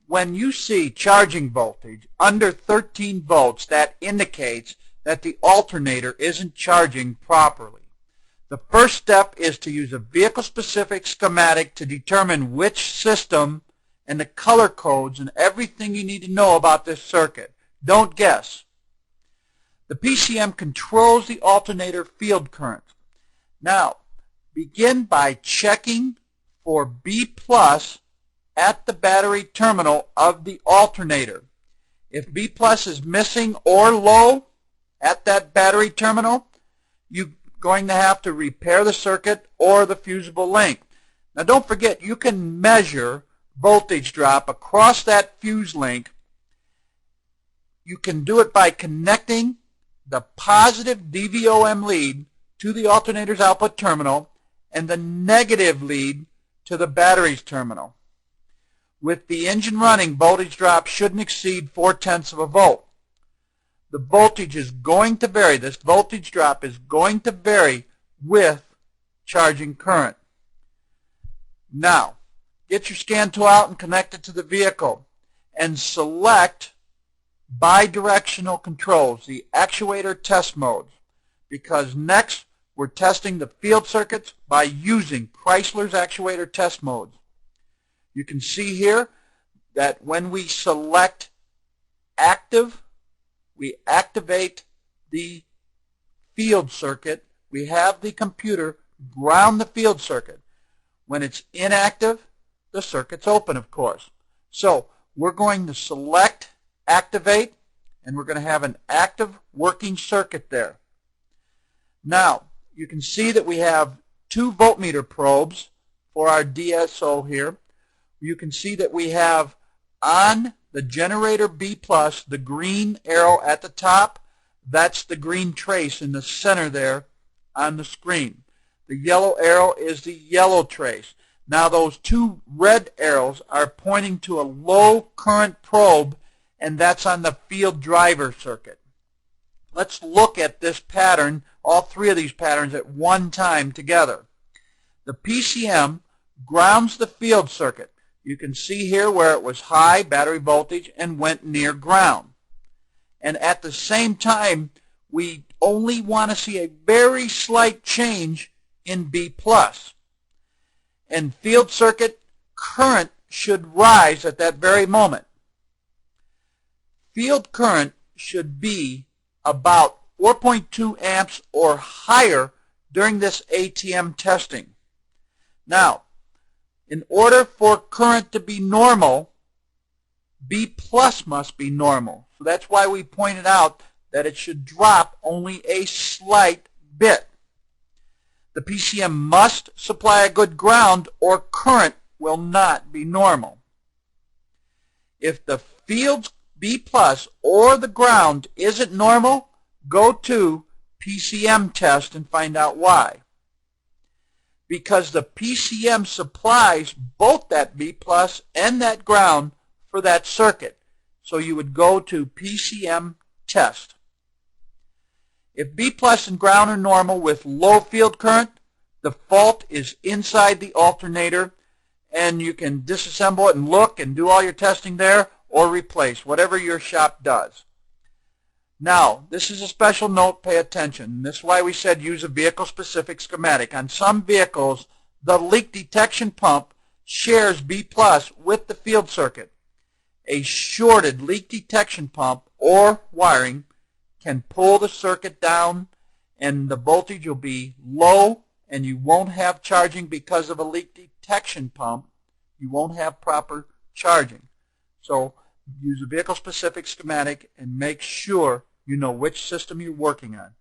when you see charging voltage under 13 volts, that indicates that the alternator isn't charging properly. The first step is to use a vehicle-specific schematic to determine which system and the color codes and everything you need to know about this circuit. Don't guess. The PCM controls the alternator field current. Now, begin by checking for B+ at the battery terminal of the alternator. If B+ is missing or low at that battery terminal, you're going to have to repair the circuit or the fusible link. Now don't forget, you can measure voltage drop across that fuse link. You can do it by connecting the positive DVOM lead to the alternator's output terminal and the negative lead to the battery's terminal. With the engine running, voltage drop shouldn't exceed 0.4 of a volt. The voltage is going to vary. This voltage drop is going to vary with charging current. Now, get your scan tool out and connect it to the vehicle and select bidirectional controls, the actuator test modes, because next we're testing the field circuits by using Chrysler's actuator test modes. You can see here that when we select active, we activate the field circuit. We have the computer ground the field circuit. When it's inactive, the circuit's open, of course. So we're going to select activate, and we're going to have an active working circuit there. Now, you can see that we have 2 voltmeter probes for our DSO here. You can see that we have on the generator B+, the green arrow at the top, that's the green trace in the center there on the screen. The yellow arrow is the yellow trace. Now those 2 red arrows are pointing to a low current probe, and that's on the field driver circuit. Let's look at this pattern, all 3 of these patterns at one time together. The PCM grounds the field circuit. You can see here where it was high battery voltage and went near ground. And at the same time, we only want to see a very slight change in B+. And field circuit current should rise at that very moment. Field current should be about 4.2 amps or higher during this ATM testing. Now, in order for current to be normal, B+ must be normal. So that's why we pointed out that it should drop only a slight bit. The PCM must supply a good ground or current will not be normal. If the field's B+ or the ground isn't normal, go to PCM test and find out why. Because the PCM supplies both that B+ and that ground for that circuit. So you would go to PCM test. If B+ and ground are normal with low field current, the fault is inside the alternator, and you can disassemble it and look and do all your testing there, or replace, whatever your shop does. Now, this is a special note, pay attention. This is why we said use a vehicle-specific schematic. On some vehicles, the leak detection pump shares B+ with the field circuit. A shorted leak detection pump or wiring can pull the circuit down, and the voltage will be low, and you won't have charging because of a leak detection pump. You won't have proper charging. So use a vehicle-specific schematic and make sure you know which system you're working on.